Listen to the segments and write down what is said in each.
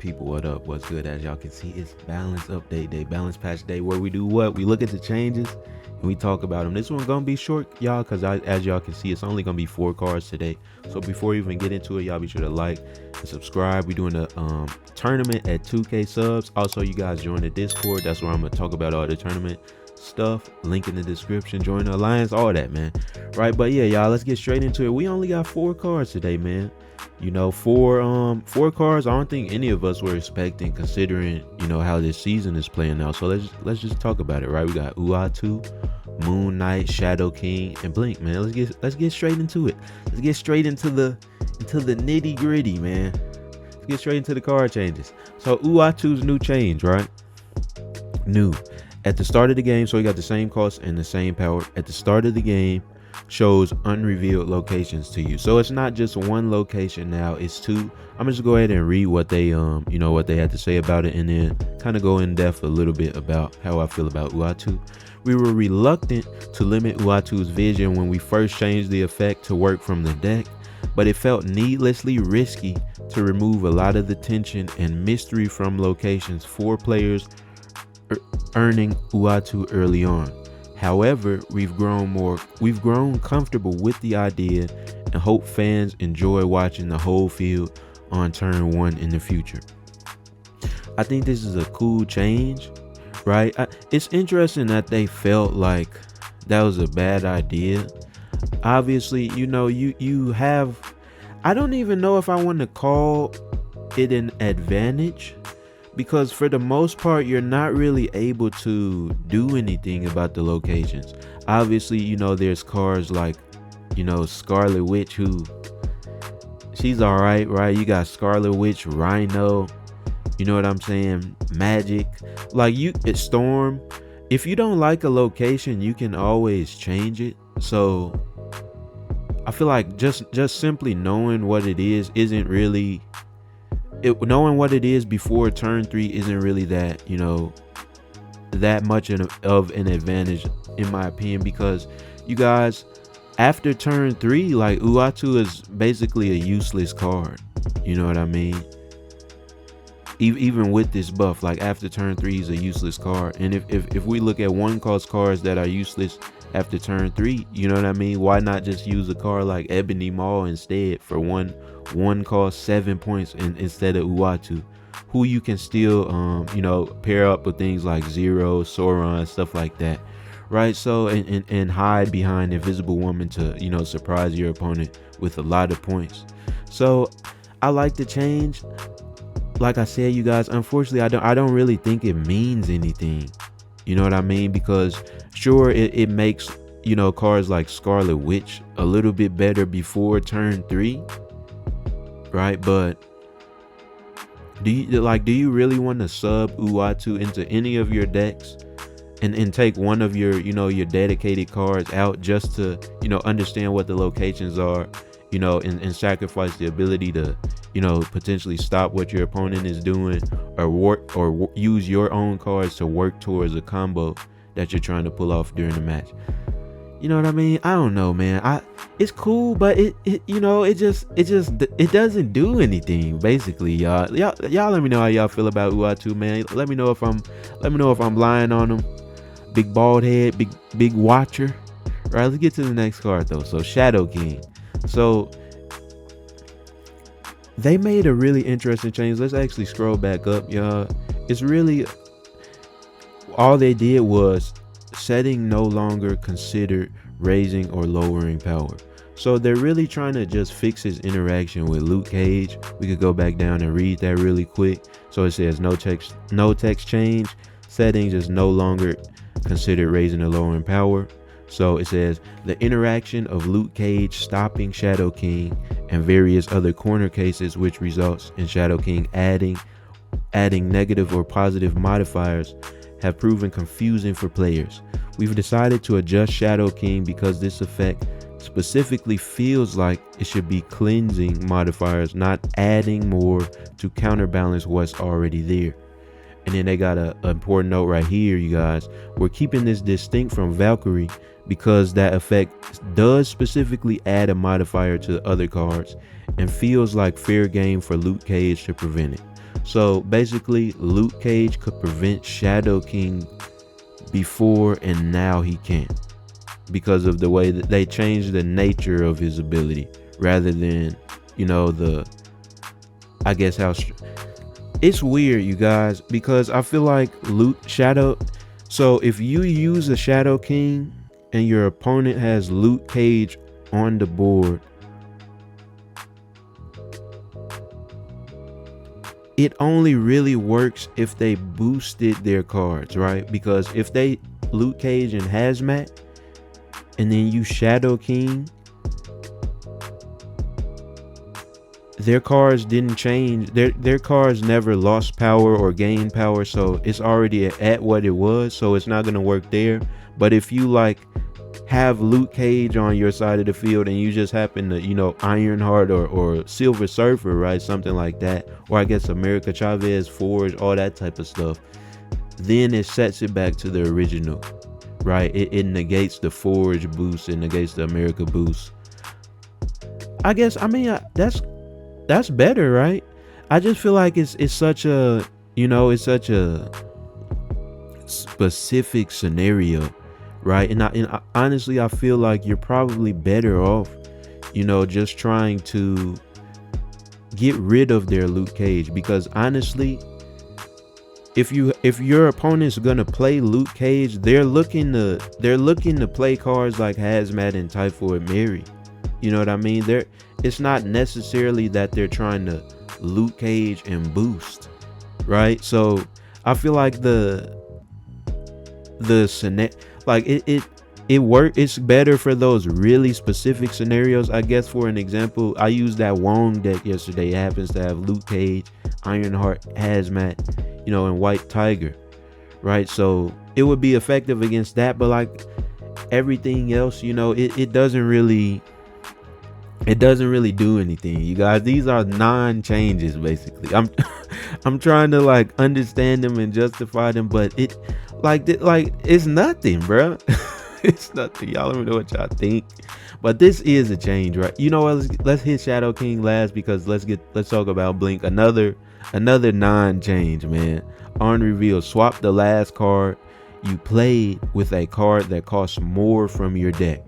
People, what up? What's good? As y'all can see, it's balance update day, balance patch day, where we do what? We look at the changes and we talk about them. This one gonna be short, y'all, because as y'all can see, it's only gonna be 4 cards today. So before we even get into it, y'all be sure to like and subscribe. We're doing a tournament at 2K subs. Also, you guys join the Discord. That's where I'm gonna talk about all the tournament stuff. Link in the description. Join the alliance, all that, man. Right? But yeah, y'all, let's get straight into it. We only got 4 cards today, man. You know, four cards. I don't think any of us were expecting, considering how this season is playing out. So let's just talk about it, right? We got Uatu, Moon Knight, Shadow King, and Blink, man. Let's get straight into it. Let's get straight into the nitty gritty, man. Let's get straight into the card changes. So Uatu's new change, right? New at the start of the game. So he got the same cost and the same power at the start of the game. Shows unrevealed locations to you, so it's not just one location now, it's 2. I'm gonna just go ahead and read what they what they had to say about it, and then kind of go in depth a little bit about how I feel about Uatu. We were reluctant to limit Uatu's vision when we first changed the effect to work from the deck, but it felt needlessly risky to remove a lot of the tension and mystery from locations for players earning Uatu early on. However, we've grown comfortable with the idea and hope fans enjoy watching the whole field on turn 1 in the future. I think this is a cool change, right? It's interesting that they felt like that was a bad idea. Obviously, you have, I don't even know if I want to call it an advantage, because for the most part you're not really able to do anything about the locations. Obviously, there's cards like Scarlet Witch, who she's all right? You got Scarlet Witch, Rhino, you know what I'm saying, Magic, like it's Storm. If you don't like a location, you can always change it. So I feel like just simply knowing what it is isn't really knowing what it is before turn 3 isn't really that that much of an advantage, in my opinion, because you guys, after turn 3, like, Uatu is basically a useless card, you know what I mean? Even with this buff, like, after turn 3 he's a useless card. And if we look at 1-cost cards that are useless after turn 3, you know what I mean, why not just use a card like Ebony Maw instead for one cost 7 points instead of Uatu, who you can still pair up with things like Zero, Sauron, stuff like that, right? So and hide behind Invisible Woman to surprise your opponent with a lot of points. So I like the change. Like I said, you guys, unfortunately I don't really think it means anything, you know what I mean, because sure, it makes cards like Scarlet Witch a little bit better before turn 3, right? But do you really want to sub Uatu into any of your decks and take one of your your dedicated cards out just to understand what the locations are, and sacrifice the ability to potentially stop what your opponent is doing, or use your own cards to work towards a combo that you're trying to pull off during the match? You know what I mean? I don't know, man. It's cool, but it doesn't do anything, basically, y'all. Let me know how y'all feel about Uatu, man. Let me know if I'm lying on them. Big bald head, big watcher. Right, let's get to the next card though. So Shadow King. So they made a really interesting change. Let's actually scroll back up, y'all. It's really all they did was setting no longer considered raising or lowering power. So they're really trying to just fix his interaction with Luke Cage. We could go back down and read that really quick. So it says no text change. Settings is no longer considered raising or lowering power. So it says the interaction of Luke Cage stopping Shadow King and various other corner cases, which results in Shadow King adding negative or positive modifiers, have proven confusing for players. We've decided to adjust Shadow King because this effect specifically feels like it should be cleansing modifiers, not adding more to counterbalance what's already there. And then they got an important note right here, you guys. We're keeping this distinct from Valkyrie because that effect does specifically add a modifier to the other cards and feels like fair game for Luke Cage to prevent it. So basically, Luke Cage could prevent Shadow King before, and now he can't, because of the way that they changed the nature of his ability, rather than, the, I guess how it's weird, you guys, because I feel like so if you use a Shadow King and your opponent has Luke Cage on the board, it only really works if they boosted their cards, right? Because if they Luke Cage and Hazmat and then you Shadow King, their cards didn't change. Their cards never lost power or gained power, so it's already at what it was, so it's not gonna work there. But if you like have Luke Cage on your side of the field and you just happen to, Ironheart or Silver Surfer, right? Something like that. Or I guess America Chavez, Forge, all that type of stuff. Then it sets it back to the original, right? It negates the Forge boost, it negates the America boost. That's better, right? I just feel like it's such a, it's such a specific scenario, right? And honestly, I feel like you're probably better off, just trying to get rid of their Luke Cage, because honestly, if your opponent's gonna play Luke Cage, they're looking to play cards like Hazmat and Typhoid Mary. You know what I mean? It's not necessarily that they're trying to Luke Cage and boost, right? So I feel like it's better for those really specific scenarios. I guess for an example, I used that Wong deck yesterday. It happens to have Luke Cage, Ironheart, Hazmat, and White Tiger, right? So it would be effective against that, but like everything else, it doesn't really do anything, you guys. These are non-changes basically. I'm trying to like understand them and justify them, but it's nothing, bro. It's nothing. Y'all let me know what y'all think. But this is a change, right? You know what? Let's hit Shadow King last, because let's talk about Blink. Another non-change, man. On reveal, swap the last card you played with a card that costs more from your deck.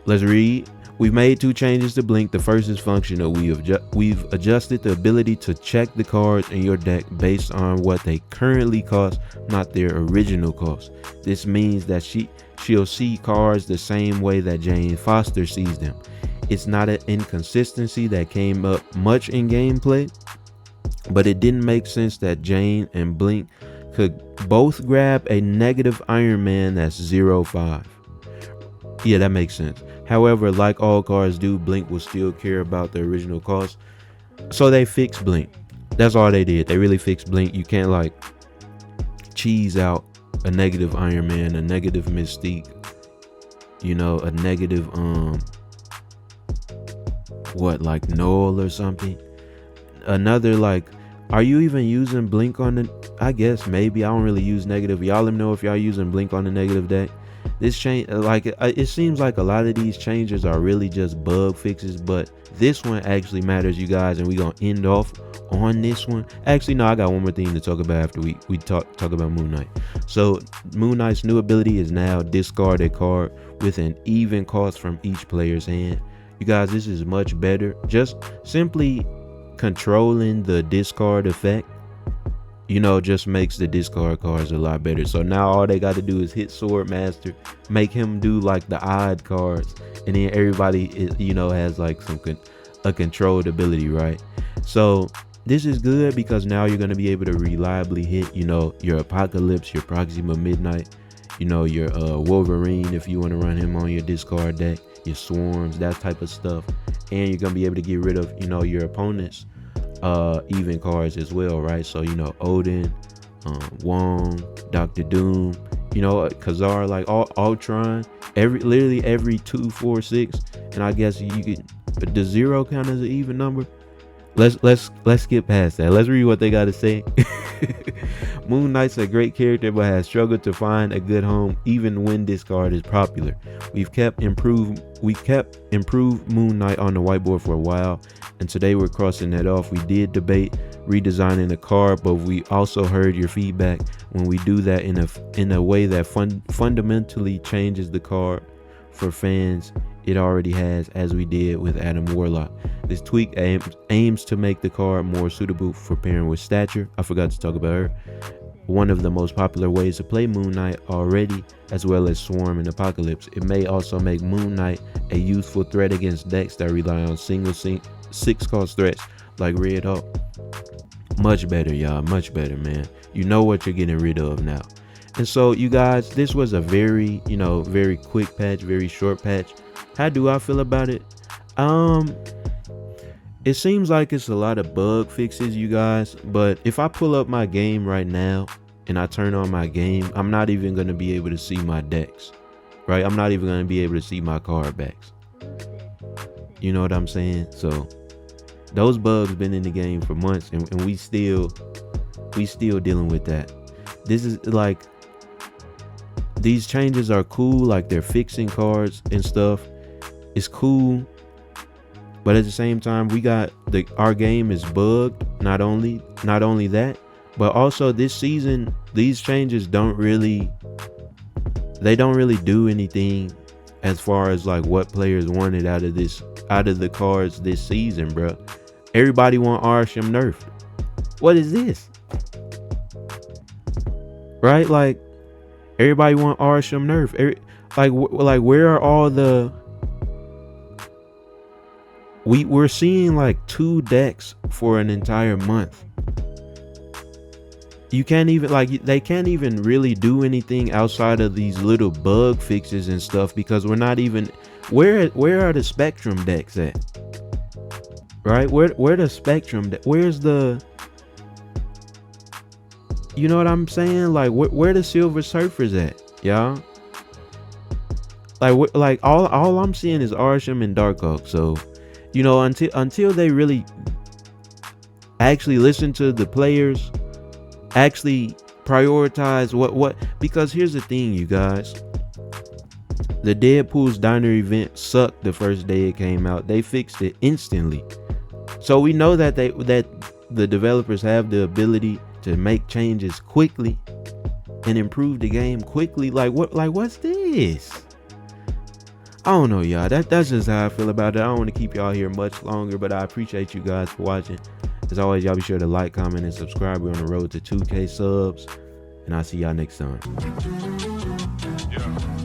Let's read. We've made 2 changes to Blink. The first is functional. We've adjusted the ability to check the cards in your deck based on what they currently cost, not their original cost. This means that she'll see cards the same way that Jane Foster sees them. It's not an inconsistency that came up much in gameplay, but it didn't make sense that Jane and Blink could both grab a negative Iron Man that's 0/5. Yeah, that makes sense. However, like all cards do, Blink will still care about the original cost. So they fixed Blink. That's all they did. They really fixed Blink. You can't like cheese out a negative Iron Man, a negative Mystique, a negative like Null or something. Another like, are you even using Blink on the, I guess maybe. I don't really use negative. Y'all let me know if y'all using Blink on the negative deck. This change, like it seems like a lot of these changes are really just bug fixes, but this one actually matters, you guys, and we're gonna end off on this one. Actually, no, I got one more thing to talk about after we talk about Moon Knight. So Moon Knight's new ability is now discard a card with an even cost from each player's hand. You guys, this is much better. Just simply controlling the discard effect, just makes the discard cards a lot better. So now all they got to do is hit Swordmaster, make him do like the odd cards, and then everybody has like a controlled ability, right? So this is good because now you're going to be able to reliably hit your Apocalypse, your Proxima Midnight, your Wolverine if you want to run him on your discard deck, your Swarms, that type of stuff. And you're going to be able to get rid of your opponent's even cards as well, right? So Odin, Wong, Doctor Doom, Kazar, like Ultron, literally every 2, 4, 6, and I guess you could, does 0 count as an even number? Let's skip past that. Let's read what they got to say. Moon Knight's a great character, but has struggled to find a good home even when this card is popular. We've kept improved Moon Knight on the whiteboard for a while, and today we're crossing that off. We did debate redesigning the card, but we also heard your feedback. When we do that in a way that fundamentally changes the card for fans it already has, as we did with Adam Warlock. This tweak aims to make the card more suitable for pairing with Stature. I forgot to talk about her. One of the most popular ways to play Moon Knight already, as well as Swarm and Apocalypse. It may also make Moon Knight a useful threat against decks that rely on single 6-cost threats like Red Hawk. Much better, y'all. Much better, man. You know what you're getting rid of now. And so, you guys, this was a very, very quick patch, very short patch. How do I feel about it? It seems like it's a lot of bug fixes, you guys. But if I pull up my game right now and I turn on my game, I'm not even going to be able to see my decks, right? I'm not even going to be able to see my card backs. You know what I'm saying? So those bugs been in the game for months, and we still dealing with that. This is like, these changes are cool, like they're fixing cards and stuff. It's cool, but at the same time, our game is bugged. Not only that, but also this season, these changes don't really do anything as far as like what players wanted out of the cards this season, bro. Everybody want Arishem nerfed. What is this? Right? Like, everybody want Arishem nerfed. Like where are all the... We're seeing like 2 decks for an entire month. You can't even, like, they can't even really do anything outside of these little bug fixes and stuff, because we're not even... Where are the Spectrum decks at? Right? Where the Spectrum... Where's the... You know what I'm saying? Like, where the Silver Surfers at, y'all? Like all I'm seeing is Arishem and Darkhawk. So, until they really actually listen to the players, actually prioritize what because here's the thing, you guys. The Deadpool's Diner event sucked the first day it came out. They fixed it instantly. So we know that the developers have the ability to make changes quickly and improve the game quickly. What's this? I don't know, y'all. That's just how I feel about it. I don't want to keep y'all here much longer, but I appreciate you guys for watching. As always, y'all be sure to like, comment, and subscribe. We're on the road to 2K subs, and I'll see y'all next time. Yeah.